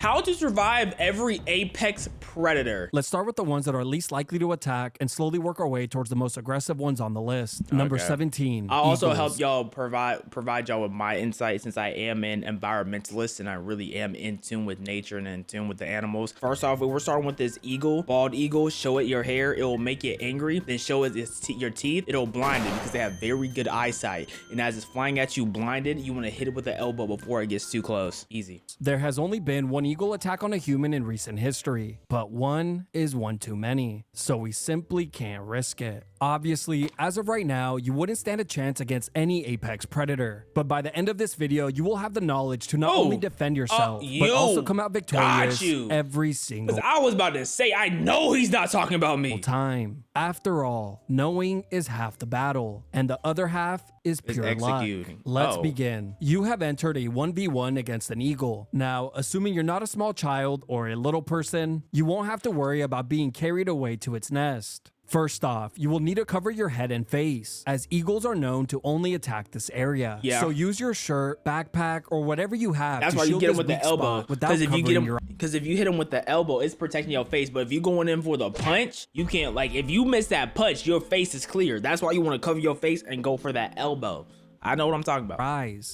How to survive every apex predator. Let's start with the ones that are least likely to attack and slowly work our way towards the most aggressive ones on the list. Number 17. I'll also eagles. help y'all provide y'all with my insight, since I am an environmentalist and I really am in tune with nature and in tune with the animals. First off, we're starting with this eagle, bald eagle. Show it your hair, it will make it angry. Then show it your teeth, it'll blind it because they have very good eyesight. And as it's flying at you blinded, you want to hit it with the elbow before it gets too close. Easy. There has only been one eagle attack on a human in recent history, but one is one too many, so we simply can't risk it. Obviously, as of right now, you wouldn't stand a chance against any apex predator, but by the end of this video, you will have the knowledge to not only defend yourself, but also come out victorious every single I was about to say, I know he's not talking about me. time. After all, knowing is half the battle, and the other half is pure luck. Let's begin. You have entered a 1v1 against an eagle. Now, assuming you're not a small child or a little person, you won't have to worry about being carried away to its nest. First off, you will need to cover your head and face, as eagles are known to only attack this area. So use your shirt, backpack, or whatever you have. That's why you get him with the elbow. Because if you hit him with the elbow, it's protecting your face. But if you're going in for the punch, you can't. Like, if you miss that punch, your face is clear. That's why you want to cover your face and go for that elbow. I know what I'm talking about.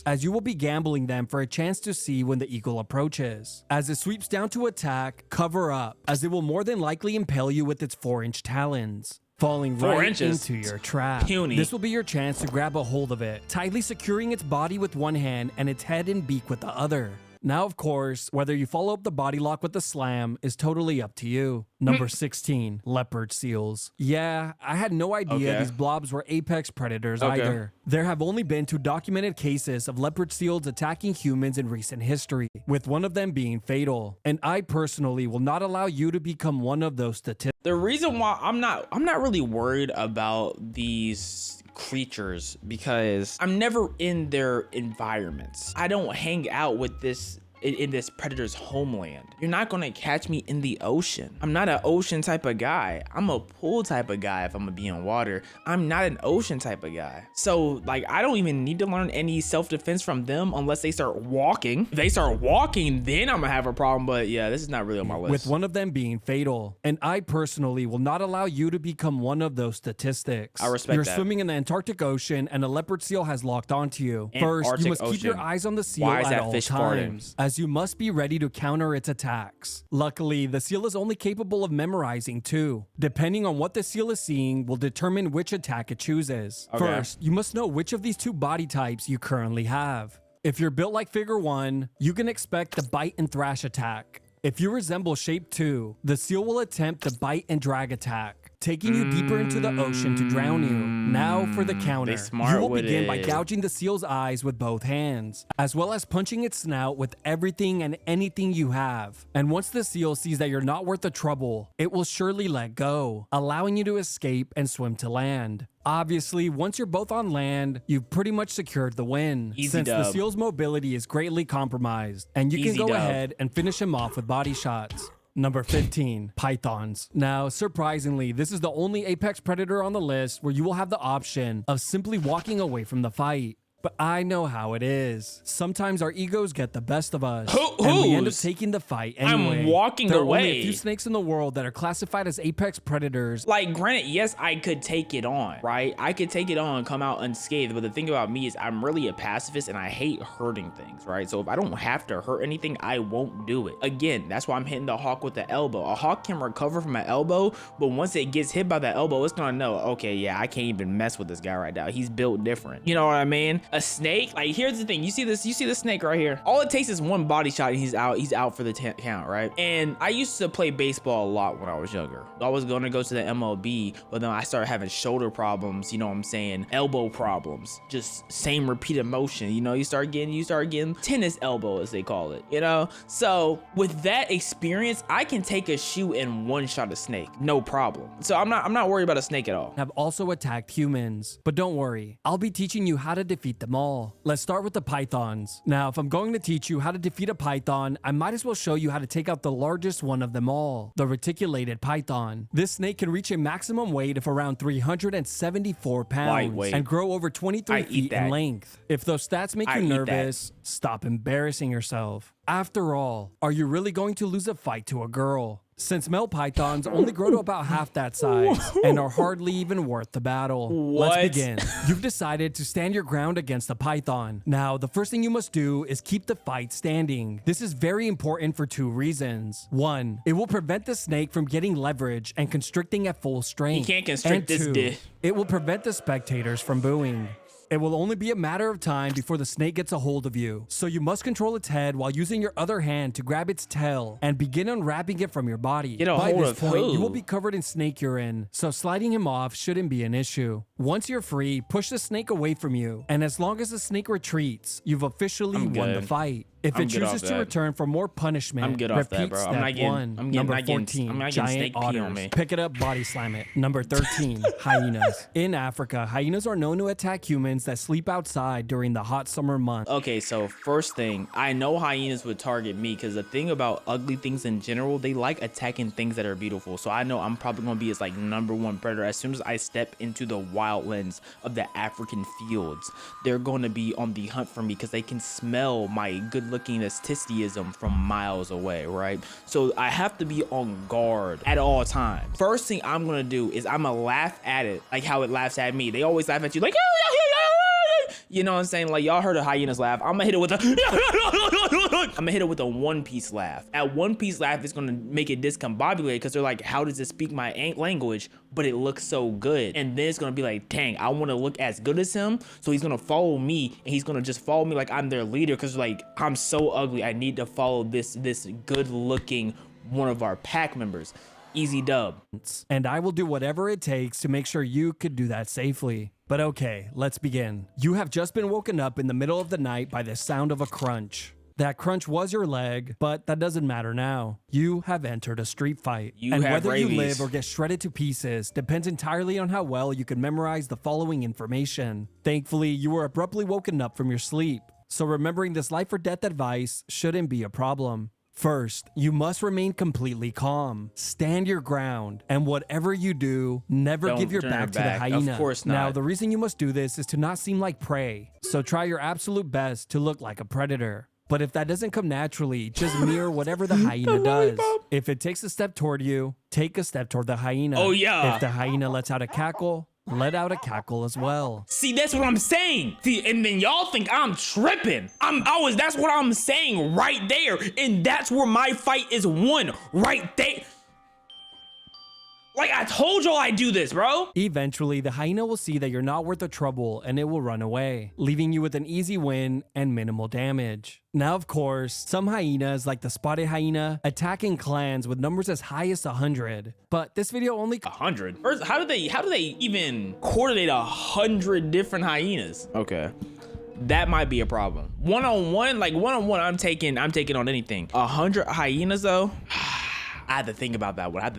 As you will be gambling them for a chance to see when the eagle approaches. As it sweeps down to attack, cover up, as it will more than likely impale you with its 4-inch talons, falling right into your trap. This will be your chance to grab a hold of it, tightly securing its body with one hand and its head and beak with the other. Now, of course, whether you follow up the body lock with a slam is totally up to you. Number 16, leopard seals. Yeah, I had no idea these blobs were apex predators either. There have only been 2 documented cases of leopard seals attacking humans in recent history, with one of them being fatal. And I personally will not allow you to become one of those statistics. The reason why I'm not really worried about these creatures, because I'm never in their environments. I don't hang out with this in this predator's homeland. You're not gonna catch me in the ocean. I'm not an ocean type of guy. I'm a pool type of guy if I'm gonna be in water. I'm not an ocean type of guy. So like, I don't even need to learn any self-defense from them unless they start walking. If they start walking, then I'm gonna have a problem. But yeah, this is not really on my list. With one of them being fatal. And I personally will not allow you to become one of those statistics. I respect that. You're swimming in the Antarctic Ocean and a leopard seal has locked onto you. First, you must keep your eyes on the seal at all times, as you must be ready to counter its attacks. Luckily, the seal is only capable of memorizing 2. Depending on what the seal is seeing will determine which attack it chooses. First, you must know which of these 2 body types you currently have. If you're built like figure 1, you can expect the bite and thrash attack. If you resemble shape 2, the seal will attempt the bite and drag attack, taking you deeper into the ocean to drown you. Now for the counter. You will begin by gouging the seal's eyes with both hands, as well as punching its snout with everything and anything you have. And once the seal sees that you're not worth the trouble, it will surely let go, allowing you to escape and swim to land. Obviously, once you're both on land, you've pretty much secured the win, since the seal's mobility is greatly compromised, and you can go ahead and finish him off with body shots. Number 15, pythons. Now, surprisingly, this is the only apex predator on the list where you will have the option of simply walking away from the fight. But I know how it is. Sometimes our egos get the best of us, and we end up taking the fight anyway. I'm walking there away. There are only a few snakes in the world that are classified as apex predators. Like, granted, yes, I could take it on, right? I could take it on and come out unscathed, but the thing about me is I'm really a pacifist and I hate hurting things, right? So if I don't have to hurt anything, I won't do it. Again, that's why I'm hitting the hawk with the elbow. A hawk can recover from an elbow, but once it gets hit by the elbow, it's gonna know, okay, yeah, I can't even mess with this guy right now. He's built different. You know what I mean? A snake, like, here's the thing, you see the snake right here? All it takes is one body shot and he's out for the count, right? And I used to play baseball a lot when I was younger. I was gonna go to the MLB, but then I started having shoulder problems, you know what I'm saying, elbow problems, just same repeated motion, you know, you start getting tennis elbow, as they call it, you know? So with that experience, I can take a shoe and one shot a snake, no problem. So I'm not worried about a snake at all. Have also attacked humans, but don't worry, I'll be teaching you how to defeat them all. Let's start with the pythons. Now, if I'm going to teach you how to defeat a python, I might as well show you how to take out the largest one of them all, the reticulated python. This snake can reach a maximum weight of around 374 pounds and grow over 23 feet in length. If those stats make you nervous, stop embarrassing yourself. After all, are you really going to lose a fight to a girl? Since male pythons only grow to about half that size and are hardly even worth the battle. What? Let's begin. You've decided to stand your ground against the python. Now, the first thing you must do is keep the fight standing. This is very important for 2 reasons. 1, it will prevent the snake from getting leverage and constricting at full strength. You can't constrict and 2, this dick. it will prevent the spectators from booing. It will only be a matter of time before the snake gets a hold of you. So you must control its head while using your other hand to grab its tail and begin unwrapping it from your body. By this point, you will be covered in snake urine, so sliding him off shouldn't be an issue. Once you're free, push the snake away from you, and as long as the snake retreats, you've officially won the fight. If it chooses to return for more punishment, repeat step 1. Number 14, giant otters. Pick it up, body slam it. Number 13, hyenas. In Africa, hyenas are known to attack humans that sleep outside during the hot summer months. Okay, so first thing, I know hyenas would target me because the thing about ugly things in general, they like attacking things that are beautiful. So I know I'm probably going to be its like #1 predator. As soon as I step into the wildlands of the African fields, they're going to be on the hunt for me because they can smell my good-looking aestheticism from miles away, right? So I have to be on guard at all times. First thing I'm going to do is I'm going to laugh at it like how it laughs at me. They always laugh at you like, you know what I'm saying? Like, y'all heard of hyenas laugh. I'm gonna hit it with a one-piece laugh. At one-piece laugh is gonna make it discombobulated because they're like, how does it speak my language, but it looks so good? And then it's gonna be like, dang, I want to look as good as him, so he's gonna follow me, and he's gonna just follow me like I'm their leader because like I'm so ugly, I need to follow this good-looking one of our pack members. Easy dub. And I will do whatever it takes to make sure you could do that safely. But okay, let's begin. You have just been woken up in the middle of the night by the sound of a crunch. That crunch was your leg, but that doesn't matter now. You have entered a street fight. And whether you live or get shredded to pieces depends entirely on how well you can memorize the following information. Thankfully, you were abruptly woken up from your sleep, so remembering this life or death advice shouldn't be a problem. First, you must remain completely calm. Stand your ground, and whatever you do, never give your back to the hyena. Of course not. Now, the reason you must do this is to not seem like prey, so try your absolute best to look like a predator. But if that doesn't come naturally, just mirror whatever the hyena does. If it takes a step toward you, take a step toward the hyena. Oh yeah. If the hyena lets out a cackle, let out a cackle as well. See, that's what I'm saying. See, and then y'all think I'm tripping. That's what I'm saying right there. And that's where my fight is won, right there. Like, I told y'all I do this, bro. Eventually, the hyena will see that you're not worth the trouble and it will run away, leaving you with an easy win and minimal damage. Now, of course, some hyenas, like the spotted hyena, attack in clans with numbers as high as 100. But this video only 100. First, how do they even coordinate 100 different hyenas? Okay. That might be a problem. One-on-one, I'm taking on anything. 100 hyenas though. I had to think about that one. I would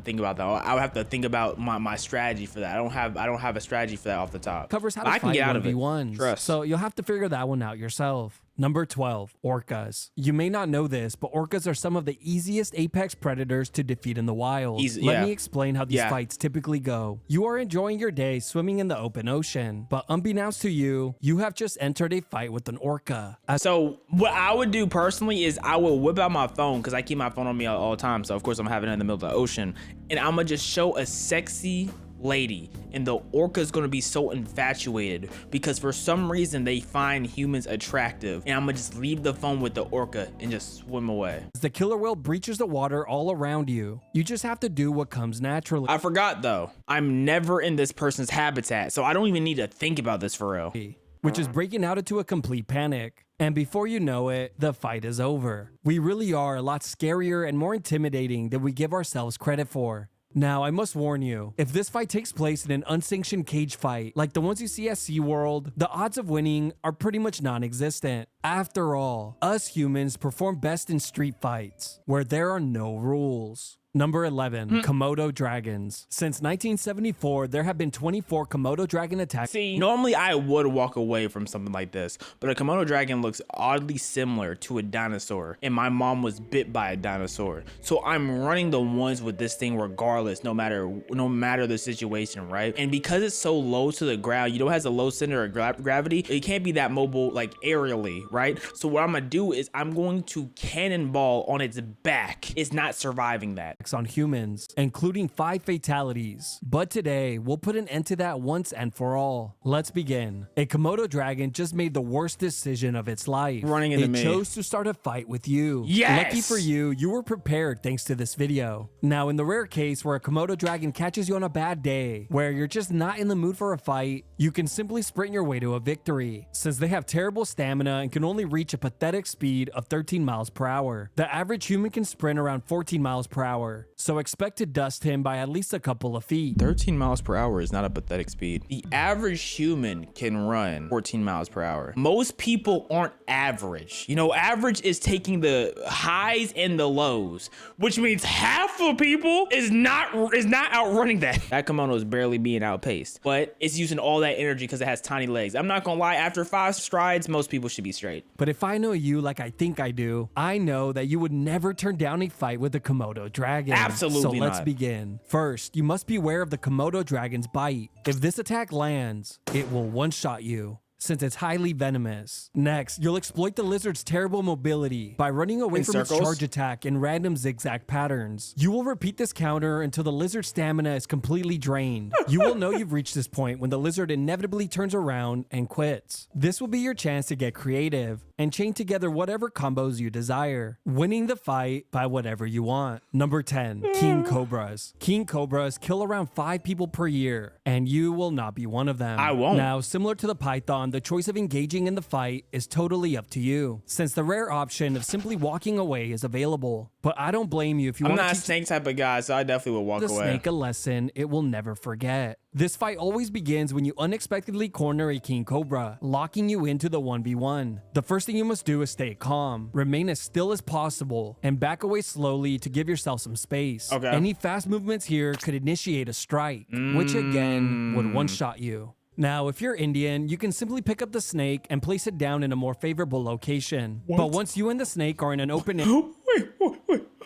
have to think about my strategy for that. I don't have a strategy for that off the top. Covers how to fight 1v1s. So you'll have to figure that one out yourself. Number 12, orcas. You may not know this, but orcas are some of the easiest apex predators to defeat in the wild. Let me explain how these fights typically go. You are enjoying your day swimming in the open ocean, but unbeknownst to you, you have just entered a fight with an orca. So what I would do personally is I will whip out my phone because I keep my phone on me all the time. So of course I'm having it in the middle of the ocean, and I'm gonna just show a sexy lady, and the orca is going to be so infatuated because for some reason they find humans attractive, and I'm gonna just leave the phone with the orca and just swim away. As the killer whale breaches the water all around you, you just have to do what comes naturally. I forgot though, I'm never in this person's habitat, so I don't even need to think about this for real. Which is breaking out into a complete panic. And before you know it, the fight is over. We really are a lot scarier and more intimidating than we give ourselves credit for. Now, I must warn you, if this fight takes place in an unsanctioned cage fight, like the ones you see at SeaWorld, the odds of winning are pretty much non-existent. After all, us humans perform best in street fights, where there are no rules. Number 11, Komodo dragons. Since 1974, there have been 24 Komodo dragon attacks. See, normally I would walk away from something like this, but a Komodo dragon looks oddly similar to a dinosaur, and my mom was bit by a dinosaur. So I'm running the ones with this thing regardless, no matter the situation, right? And because it's so low to the ground, you know, it has a low center of gravity, it can't be that mobile like aerially, right? So what I'm gonna do is I'm going to cannonball on its back. It's not surviving that. On humans, including 5 fatalities. But today, we'll put an end to that once and for all. Let's begin. A Komodo dragon just made the worst decision of its life. Running into me. It chose to start a fight with you. Yes! Lucky for you, you were prepared thanks to this video. Now, in the rare case where a Komodo dragon catches you on a bad day, where you're just not in the mood for a fight, you can simply sprint your way to a victory. Since they have terrible stamina and can only reach a pathetic speed of 13 miles per hour, the average human can sprint around 14 miles per hour. So expect to dust him by at least a couple of feet. 13 miles per hour is not a pathetic speed. The average human can run 14 miles per hour. Most people aren't average. You know, average is taking the highs and the lows, which means half of people is not outrunning that. That Komodo is barely being outpaced, but it's using all that energy because it has tiny legs. I'm not gonna lie, after 5 strides, most people should be straight. But if I know you like I think I do, I know that you would never turn down a fight with a Komodo dragon. Absolutely So not. let's begin. First, you must be aware of the Komodo dragon's bite. If this attack lands, it will one-shot you, since it's highly venomous. Next, you'll exploit the lizard's terrible mobility by running away from its charge attack in random zigzag patterns. You will repeat this counter until the lizard's stamina is completely drained. You will know you've reached this point when the lizard inevitably turns around and quits. This will be your chance to get creative and chain together whatever combos you desire, winning the fight by whatever you want. Number 10, King Cobras. King Cobras kill around 5 people per year, and you will not be one of them. I won't. Now, similar to the python, the choice of engaging in the fight is totally up to you, since the rare option of simply walking away is available. But I don't blame you if you want to I'm not a snake type of guy, so I definitely will walk away. The snake a lesson it will never forget. This fight always begins when you unexpectedly corner a king cobra, locking you into the 1v1. The first thing you must do is stay calm, remain as still as possible, and back away slowly to give yourself some space. Okay. Any fast movements here could initiate a strike, which again would one-shot you. Now, if you're Indian, you can simply pick up the snake and place it down in a more favorable location. What? But once you and the snake are in an open Wait,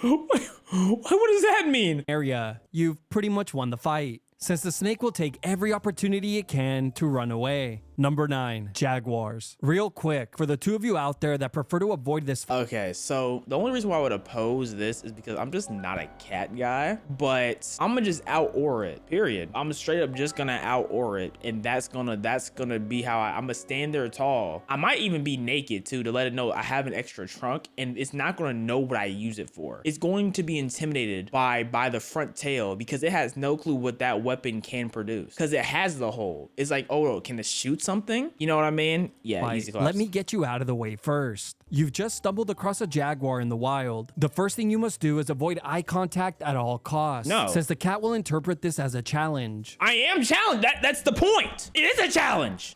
what does that mean? area, you've pretty much won the fight, since the snake will take every opportunity it can to run away. Number 9, jaguars. Real quick, for the 2 of you out there that prefer to avoid this Okay, so the only reason why I would oppose this is because I'm just not a cat guy, but I'm gonna just out-or it, period. I'm straight up just gonna out-or it, and that's gonna be how I'm gonna stand there tall. I might even be naked too to let it know I have an extra trunk, and it's not gonna know what I use it for. It's going to be intimidated by the front tail because it has no clue what that weapon can produce, because it has the hole. It's like, oh, can it shoot something? You know what I mean? Yeah, easy claps. Let me get you out of the way first. You've just stumbled across a jaguar in the wild. The first thing you must do is avoid eye contact at all costs. No. Since the cat will interpret this as a challenge. I am challenged. That's the point. It is a challenge.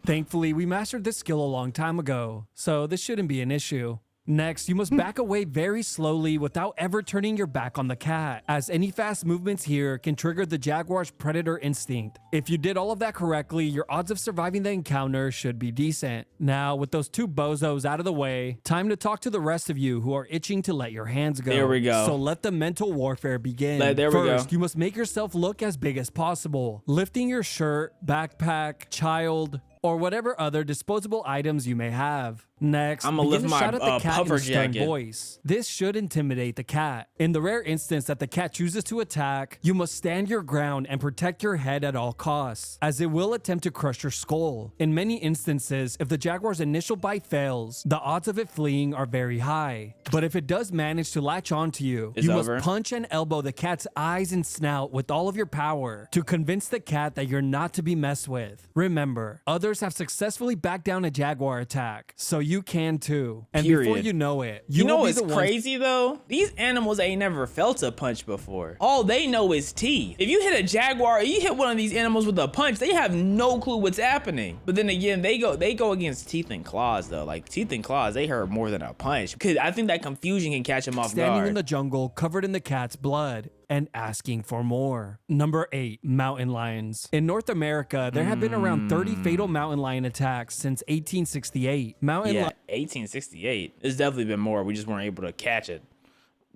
Thankfully, we mastered this skill a long time ago, so this shouldn't be an issue. Next, you must back away very slowly without ever turning your back on the cat, as any fast movements here can trigger the jaguar's predator instinct. If you did all of that correctly, your odds of surviving the encounter should be decent. Now, with those 2 bozos out of the way, time to talk to the rest of you who are itching to let your hands go. There we go. So let the mental warfare begin. First, you must make yourself look as big as possible, lifting your shirt, backpack, child, or whatever other disposable items you may have. Next, I'm gonna lift my shout at the cat puffer in a stern jacket. voice. This should intimidate the cat. In the rare instance that the cat chooses to attack, you must stand your ground and protect your head at all costs, as it will attempt to crush your skull. In many instances, if the jaguar's initial bite fails, the odds of it fleeing are very high. But if it does manage to latch onto you, you must punch and elbow the cat's eyes and snout with all of your power to convince the cat that you're not to be messed with. Remember, others have successfully backed down a jaguar attack, so you can too. And Period. before you know it, you know what's crazy though? These animals ain't never felt a punch before. All they know is teeth. If you hit a jaguar or you hit one of these animals with a punch, they have no clue what's happening. But then again, they go against teeth and claws though. Like teeth and claws, they hurt more than a punch. Cause I think that confusion can catch them off guard. Standing in the jungle, covered in the cat's blood, and asking for more. Number 8, mountain lions. In North America, there have been around 30 fatal mountain lion attacks since 1868. 1868. There's definitely been more. We just weren't able to catch it.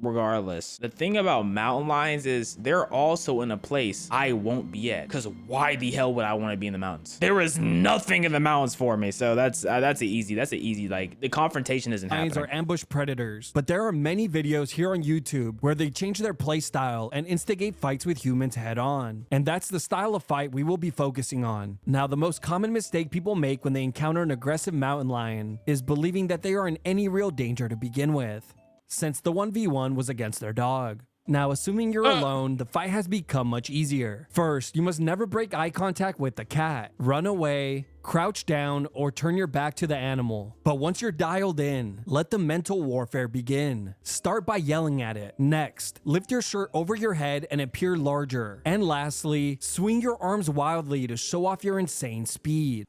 Regardless, the thing about mountain lions is they're also in a place I won't be at, because why the hell would I want to be in the mountains? There is nothing in the mountains for me, so that's an easy, like the confrontation isn't happening. Lions are ambush predators, but there are many videos here on YouTube where they change their play style and instigate fights with humans head on, and that's the style of fight we will be focusing on. Now, the most common mistake people make when they encounter an aggressive mountain lion is believing that they are in any real danger to begin with, since the 1v1 was against their dog. Now, assuming you're alone, the fight has become much easier. First, you must never break eye contact with the cat. Run away, crouch down, or turn your back to the animal. But once you're dialed in, let the mental warfare begin. Start by yelling at it. Next, lift your shirt over your head and appear larger. And lastly, swing your arms wildly to show off your insane speed.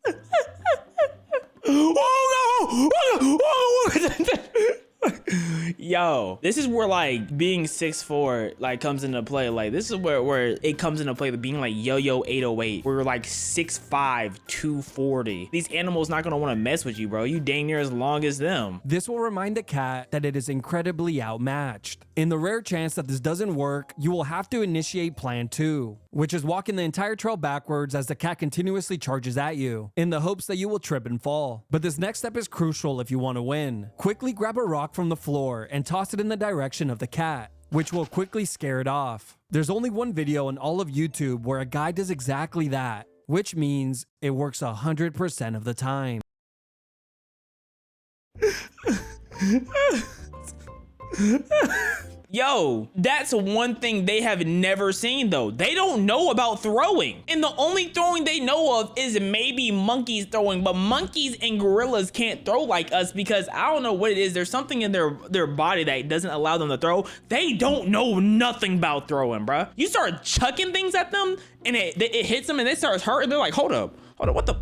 Yo, this is where like being 6'4" like comes into play. Like this is where it comes into play, being like Yo-Yo 808, where you're like 6'5", 240. These animals not gonna want to mess with you, bro. You dang near as long as them. This will remind the cat that it is incredibly outmatched. In the rare chance that this doesn't work, you will have to initiate plan 2, which is walking the entire trail backwards as the cat continuously charges at you, in the hopes that you will trip and fall. But this next step is crucial if you want to win. Quickly grab a rock from the floor and toss it in the direction of the cat, which will quickly scare it off. There's only one video in all of YouTube where a guy does exactly that, which means it works 100% of the time. Yo, that's one thing they have never seen though. They don't know about throwing. And the only throwing they know of is maybe monkeys throwing, but monkeys and gorillas can't throw like us because I don't know what it is. There's something in their body that doesn't allow them to throw. They don't know nothing about throwing, bruh. You start chucking things at them and it hits them and it starts hurting. They're like, hold up, what the,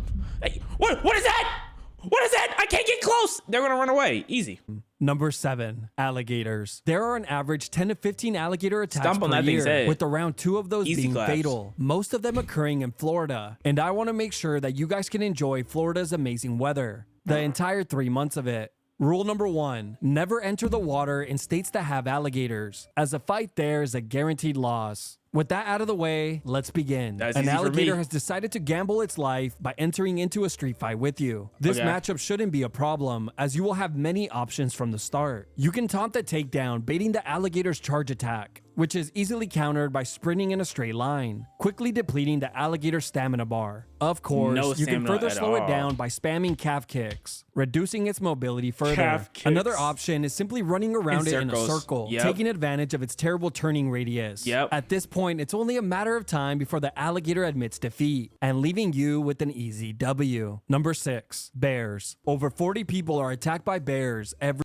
hey, what is that? What is that? I can't get close. They're gonna run away, easy. Number 7, alligators. There are an average 10 to 15 alligator attacks per year, with around 2 of those being fatal, most of them occurring in Florida. And I want to make sure that you guys can enjoy Florida's amazing weather, the entire 3 months of it. Rule number 1, never enter the water in states that have alligators, as a fight there is a guaranteed loss. With that out of the way, let's begin. An alligator has decided to gamble its life by entering into a street fight with you. This matchup shouldn't be a problem, as you will have many options from the start. You can taunt the takedown, baiting the alligator's charge attack, which is easily countered by sprinting in a straight line, quickly depleting the alligator's stamina bar. Of course, you can further slow it down by spamming calf kicks, reducing its mobility further. Another option is simply running around it in a circle, taking advantage of its terrible turning radius. At this point, it's only a matter of time before the alligator admits defeat and leaving you with an easy W. Number 6, bears. Over 40 people are attacked by bears every.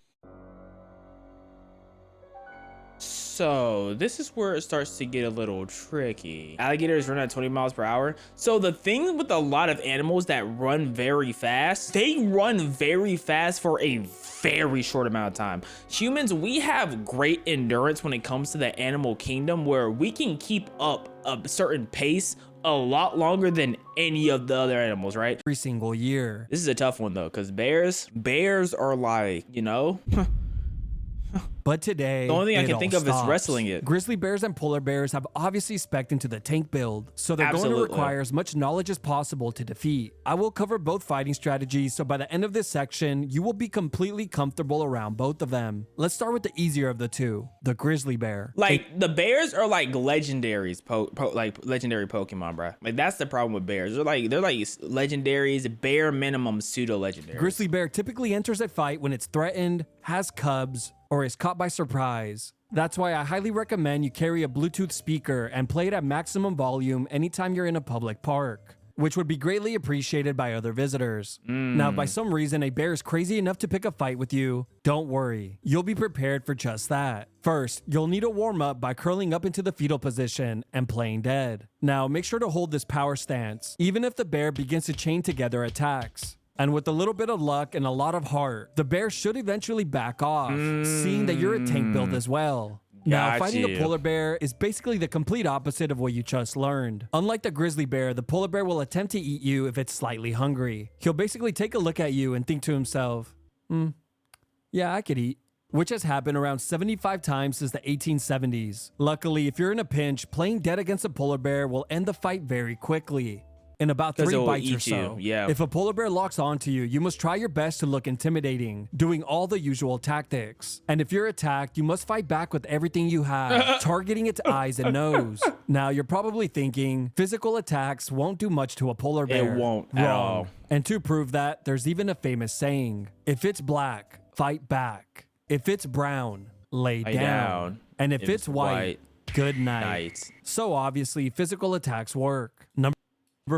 So this is where it starts to get a little tricky. Alligators run at 20 miles per hour. So the thing with a lot of animals that run very fast, they run very fast for a very short amount of time. Humans, we have great endurance when it comes to the animal kingdom, where we can keep up a certain pace a lot longer than any of the other animals, right? Every single year. This is a tough one though, because bears are like, you know, But today, the only thing I can think of is wrestling it. Grizzly bears and polar bears have obviously spec'd into the tank build, so they're going to require as much knowledge as possible to defeat. I will cover both fighting strategies, so by the end of this section, you will be completely comfortable around both of them. Let's start with the easier of the two, the grizzly bear. Like, the bears are like legendaries, like legendary Pokemon, bro. Like, that's the problem with bears. They're like legendaries, bare minimum pseudo legendaries. Grizzly bear typically enters a fight when it's threatened, has cubs, or is caught by surprise. That's why I highly recommend you carry a Bluetooth speaker and play it at maximum volume anytime you're in a public park. which would be greatly appreciated by other visitors. Now, if by some reason a bear is crazy enough to pick a fight with you, don't worry. You'll be prepared for just that. First, you'll need to warm up by curling up into the fetal position and playing dead. Now, make sure to hold this power stance, even if the bear begins to chain together attacks. And with a little bit of luck and a lot of heart, the bear should eventually back off, seeing that you're a tank build as well. Now, fighting a polar bear is basically the complete opposite of what you just learned. Unlike the grizzly bear, the polar bear will attempt to eat you if it's slightly hungry. He'll basically take a look at you and think to himself, yeah, I could eat. Which has happened around 75 times since the 1870s. Luckily, if you're in a pinch, playing dead against a polar bear will end the fight very quickly. In about 3 bites or so. If a polar bear locks onto you, you must try your best to look intimidating, doing all the usual tactics. And if you're attacked, you must fight back with everything you have, targeting its eyes and nose. Now, you're probably thinking, physical attacks won't do much to a polar bear. It won't at all. And to prove that, there's even a famous saying, if it's black, fight back. If it's brown, lay down. And if it's white, good night. So obviously, physical attacks work. Number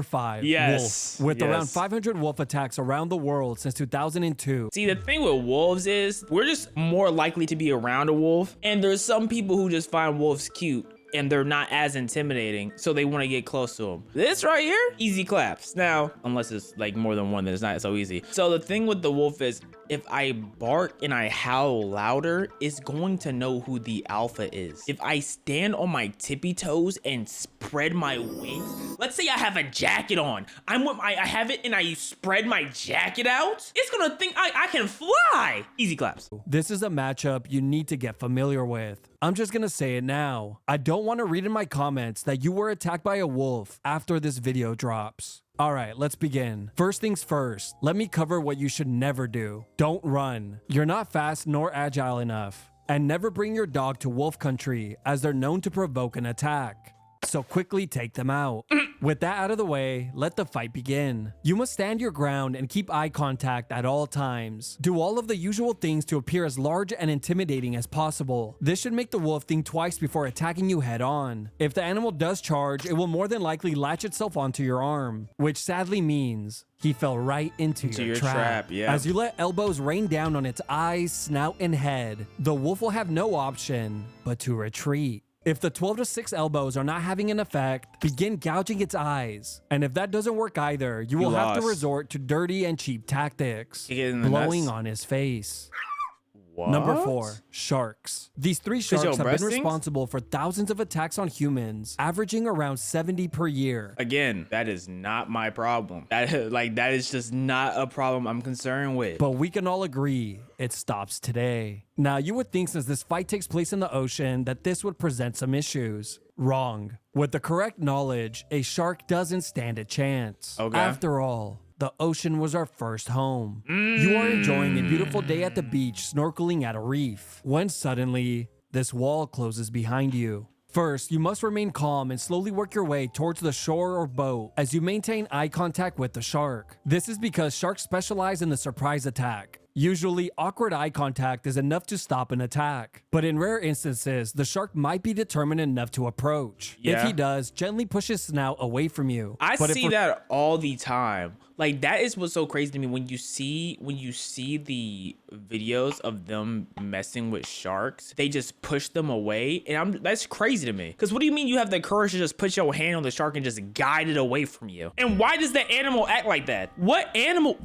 5, wolf. With around 500 wolf attacks around the world since 2002. See, the thing with wolves is we're just more likely to be around a wolf. And there's some people who just find wolves cute and they're not as intimidating, so they want to get close to them. This right here, easy claps. Now, unless it's like more than one, then it's not so easy. So the thing with the wolf is, if I bark and I howl louder, it's going to know who the alpha is. If I stand on my tippy toes and spread my wings, let's say I have a jacket on, I have it and I spread my jacket out, it's gonna think I can fly. Easy claps. This is a matchup you need to get familiar with. I'm just gonna say it now. I don't want to read in my comments that you were attacked by a wolf after this video drops. Alright, let's begin. First things first, let me cover what you should never do. Don't run. You're not fast nor agile enough. And never bring your dog to wolf country, as they're known to provoke an attack. So quickly take them out. With that out of the way, let the fight begin. You must stand your ground and keep eye contact at all times. Do all of the usual things to appear as large and intimidating as possible. This should make the wolf think twice before attacking you head on. If the animal does charge, it will more than likely latch itself onto your arm, which sadly means he fell right into your trap. As you let elbows rain down on its eyes, snout, and head, the wolf will have no option but to retreat. If the 12 to 6 elbows are not having an effect, begin gouging its eyes. And if that doesn't work either, you will have to resort to dirty and cheap tactics, blowing on his face. What? Number 4, sharks. These 3 sharks have been responsible for thousands of attacks on humans, averaging around 70 per year. Again, that is not my problem. That is just not a problem I'm concerned with. But we can all agree it stops today. Now, you would think since this fight takes place in the ocean that this would present some issues. Wrong. With the correct knowledge, a shark doesn't stand a chance. After all, the ocean was our first home. You are enjoying a beautiful day at the beach, snorkeling at a reef, when suddenly, this wall closes behind you. First, you must remain calm and slowly work your way towards the shore or boat as you maintain eye contact with the shark. This is because sharks specialize in the surprise attack. Usually, awkward eye contact is enough to stop an attack. But in rare instances, the shark might be determined enough to approach. If he does, gently push his snout away from you. I see that all the time. Like, that is what's so crazy to me when you see the videos of them messing with sharks, they just push them away, and that's crazy to me. Because what do you mean you have the courage to just put your hand on the shark and just guide it away from you? And why does the animal act like that? What animal?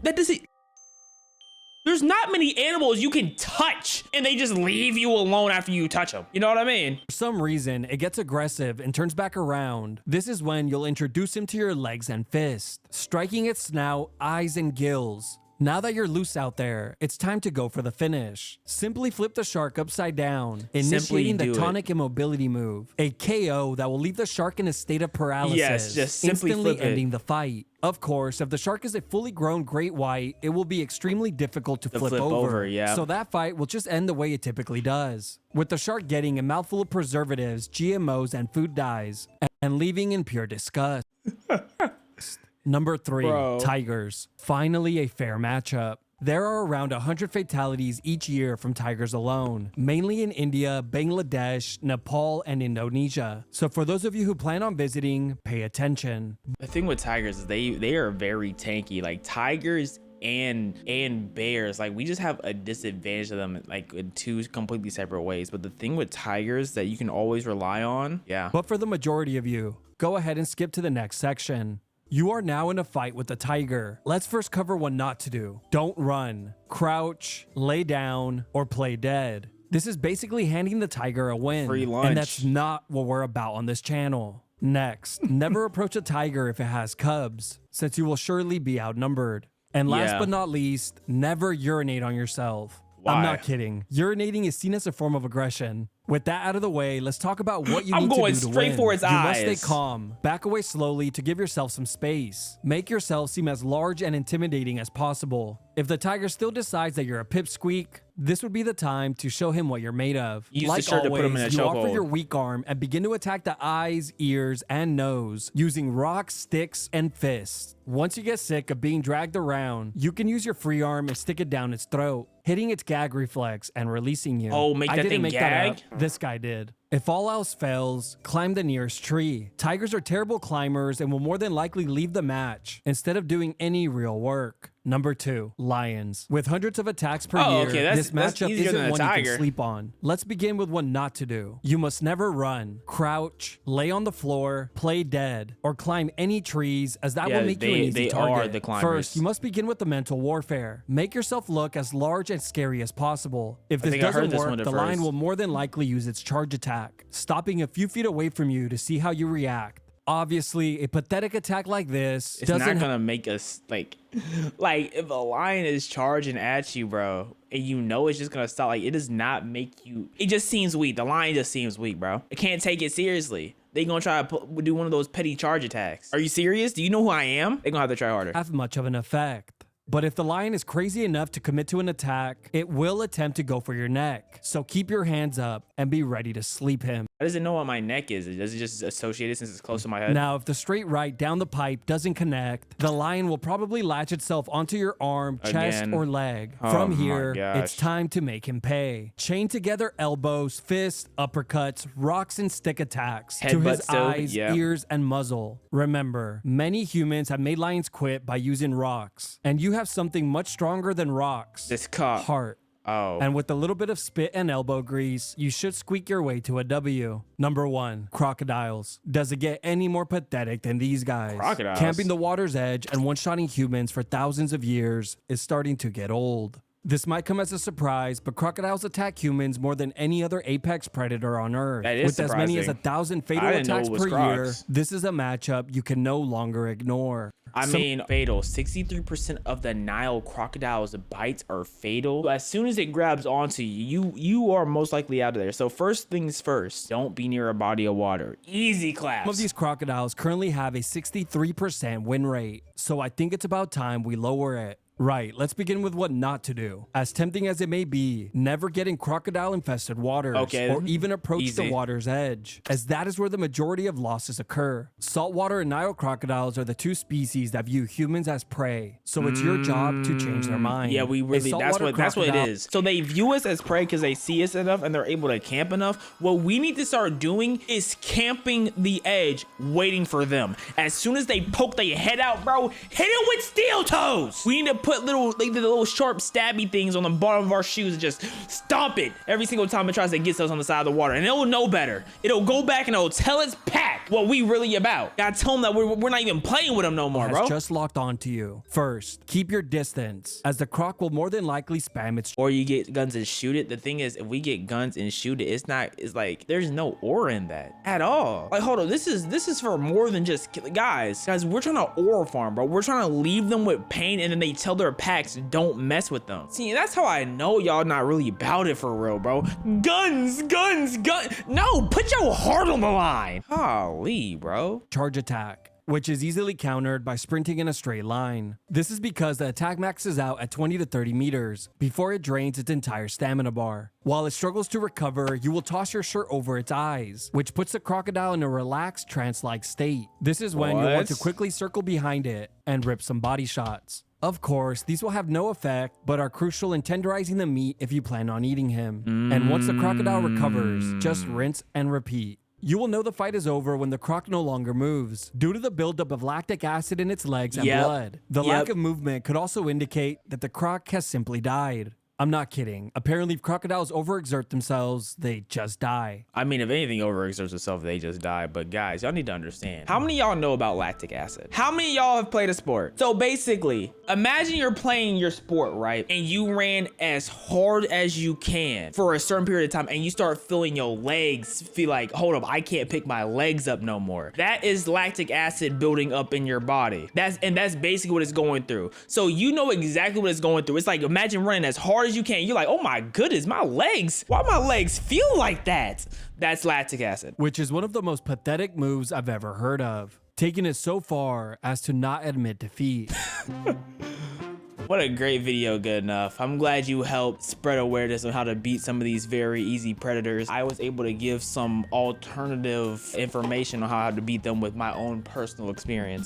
There's not many animals you can touch and they just leave you alone after you touch them. You know what I mean? For some reason, it gets aggressive and turns back around. This is when you'll introduce him to your legs and fists, striking its snout, eyes, and gills. Now that you're loose out there, it's time to go for the finish. Simply flip the shark upside down, initiating the tonic immobility move, a KO that will leave the shark in a state of paralysis, just simply instantly ending the fight. Of course, if the shark is a fully grown great white, it will be extremely difficult to flip over. So that fight will just end the way it typically does, with the shark getting a mouthful of preservatives, GMOs, and food dyes, and leaving in pure disgust. Number 3, tigers. Finally a fair matchup. There are around 100 fatalities each year from tigers alone, mainly in India, Bangladesh, Nepal, and Indonesia. So for those of you who plan on visiting, pay attention. The thing with tigers is they are very tanky. Like tigers and bears, like we just have a disadvantage of them like in two completely separate ways. But the thing with tigers that you can always rely on, yeah. But for the majority of you, go ahead and skip to the next section. You are now in a fight with a tiger. Let's first cover what not to do. Don't run, crouch, lay down, or play dead. This is basically handing the tiger a win. Free lunch. And that's not what we're about on this channel. Next, never approach a tiger if it has cubs, since you will surely be outnumbered. And last but not least, never urinate on yourself. Why? I'm not kidding. Urinating is seen as a form of aggression. With that out of the way, let's talk about what you need to do to win. I'm going straight for its eyes. You must stay calm. Back away slowly to give yourself some space. Make yourself seem as large and intimidating as possible. If the tiger still decides that you're a pipsqueak, this would be the time to show him what you're made of. Like always, you offer your weak arm and begin to attack the eyes, ears, and nose using rocks, sticks, and fists. Once you get sick of being dragged around, you can use your free arm and stick it down its throat, hitting its gag reflex and releasing you. Oh, make that thing gag? This guy did. If all else fails, climb the nearest tree. Tigers are terrible climbers and will more than likely leave the match instead of doing any real work. Number 2, lions. With hundreds of attacks per year, this matchup isn't one you can sleep on. Let's begin with what not to do. You must never run, crouch, lay on the floor, play dead, or climb any trees, as that will make you an easy target. First, you must begin with the mental warfare. Make yourself look as large and scary as possible. If this doesn't work, the lion will more than likely use its charge attack, stopping a few feet away from you to see how you react. Obviously, a pathetic attack like this it's not gonna make us like if a lion is charging at you, bro, and you know it's just gonna stop, like it does not make you, it just seems weak. The lion just seems weak, bro. It can't take it seriously. They gonna try to do one of those petty charge attacks. Are you serious? Do you know who I am? They gonna have to try harder. Have much of an effect. But if the lion is crazy enough to commit to an attack, it will attempt to go for your neck. So keep your hands up and be ready to sleep him. How does it know what my neck is? Does it just associate it since it's close to my head? Now, if the straight right down the pipe doesn't connect, the lion will probably latch itself onto your arm, chest, or leg. From here, it's time to make him pay. Chain together elbows, fists, uppercuts, rocks, and stick attacks to his eyes, ears, and muzzle. Remember, many humans have made lions quit by using rocks, and you have something much stronger than rocks. This cup. Heart. Oh. And with a little bit of spit and elbow grease, you should squeak your way to a W. Number 1, crocodiles. Does it get any more pathetic than these guys? Crocodiles? Camping the water's edge and one-shotting humans for thousands of years is starting to get old. This might come as a surprise, but crocodiles attack humans more than any other apex predator on Earth. That is surprising. As many as 1,000 fatal attacks per year, this is a matchup you can no longer ignore. I mean, fatal. 63% of the Nile crocodile's bites are fatal. So as soon as it grabs onto you, you are most likely out of there. So first things first, don't be near a body of water. Easy claps. Some of these crocodiles currently have a 63% win rate, so I think it's about time we lower it. Right, let's begin with what not to do. As tempting as it may be, never get in crocodile-infested waters or even approach the water's edge, as that is where the majority of losses occur. Saltwater and Nile crocodiles are the two species that view humans as prey, so it's your job to change their mind. Yeah, we really, that's what it is. So they view us as prey because they see us enough and they're able to camp enough. What we need to start doing is camping the edge, waiting for them. As soon as they poke their head out, bro, hit it with steel toes. We need to put the little sharp stabby things on the bottom of our shoes and just stomp it every single time it tries to get us on the side of the water, and it'll know better. It'll go back and it'll tell its pack what we really about. Gotta tell them that we're not even playing with them no more, bro. Just locked onto you. First, keep your distance, as the croc will more than likely spam its. Or you get guns and shoot it. The thing is, if we get guns and shoot it, it's like there's no ore in that at all. Like, hold on, this is for more than just guys. We're trying to ore farm, bro. We're trying to leave them with pain, and then they tell their packs don't mess with them. See, that's how I know y'all not really about it for real, bro. Guns. No, put your heart on the line. Holy, bro. Charge attack, which is easily countered by sprinting in a straight line. This is because the attack maxes out at 20 to 30 meters before it drains its entire stamina bar. While it struggles to recover, you will toss your shirt over its eyes, which puts the crocodile in a relaxed trance-like state. This is when you'll want to quickly circle behind it and rip some body shots. Of course, these will have no effect, but are crucial in tenderizing the meat if you plan on eating him. And once the crocodile recovers, just rinse and repeat. You will know the fight is over when the croc no longer moves, due to the buildup of lactic acid in its legs and blood. The lack of movement could also indicate that the croc has simply died. I'm not kidding. Apparently, if crocodiles overexert themselves, they just die. I mean, if anything overexerts itself, they just die. But guys, y'all need to understand. How many of y'all know about lactic acid? How many of y'all have played a sport? So basically, imagine you're playing your sport, right? And you ran as hard as you can for a certain period of time, and you start feeling your legs feel like, hold up, I can't pick my legs up no more. That is lactic acid building up in your body. That's basically what it's going through. So you know exactly what it's going through. It's like, imagine running as hard as you can. You're like, oh my goodness, my legs. Why my legs feel like that? That's lactic acid. Which is one of the most pathetic moves I've ever heard of. Taking it so far as to not admit defeat. What a great video, good enough. I'm glad you helped spread awareness on how to beat some of these very easy predators. I was able to give some alternative information on how to beat them with my own personal experience.